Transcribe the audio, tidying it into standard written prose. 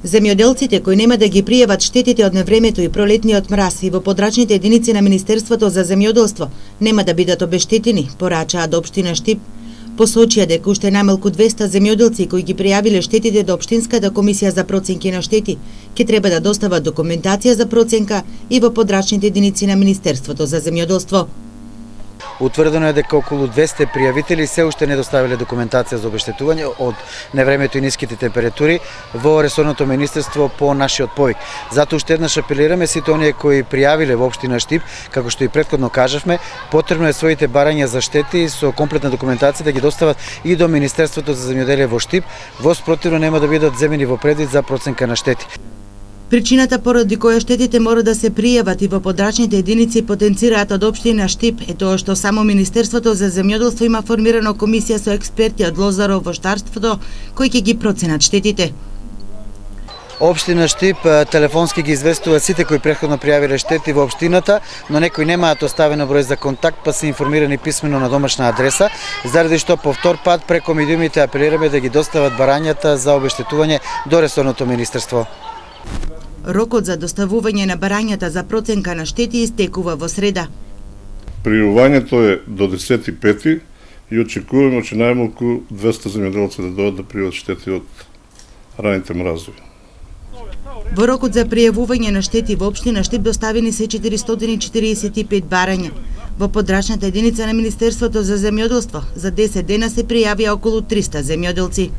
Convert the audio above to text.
Земјоделците кои нема да ги пријават штетите од невремето и пролетниот мраз и во подрачните единици на Министерството за земјоделство нема да бидат обештетени, порачаат општина Штип. Посочија дека уште најмалку 200 земјоделци кои ги пријавиле штетите до Општинската комисија за проценки на штети ќе треба да достават документација за проценка и во подрачните единици на Министерството за земјоделство. Утврдено е дека околу 200 пријавители се уште не доставиле документација за обештетување од невремето и ниските температури во ресорното министерство по нашиот повик. Затоа уште еднаш апелираме сите оние кои пријавиле во општина Штип, како што и претходно кажавме, потребно е своите барања за штети со комплетна документација да ги достават и до Министерството за земјоделие во Штип, во спротивно нема да бидат земени во предвид за проценка на штети. Причината поради која штетите мора да се пријават и во подрачните единици потенцираат од општина Штип е тоа што само Министерството за земјоделство има формирано комисија со експерти од лозаро во штарството кои ќе ги проценат штетите. Општина Штип телефонски ги известува сите кои претходно пријавиле штети во општината, но некои немаат оставено број за контакт, па се информирани писмено на домашна адреса, заради што повтор пат преку медиумите апелираме да ги достават барањата за обештетување до ресорното министерство. Рокот за доставување на барањата за проценка на штети истекува во среда. Пријавувањето е до 10.5 и очекуваме че најмалку 200 земјоделци да дојдат да пријават штети од раните мразови. Во рокот за пријавување на штети во општина Штип доставени се 445 барања. Во подрачната единица на Министерството за земјоделство за 10 дена се пријавија околу 300 земјоделци.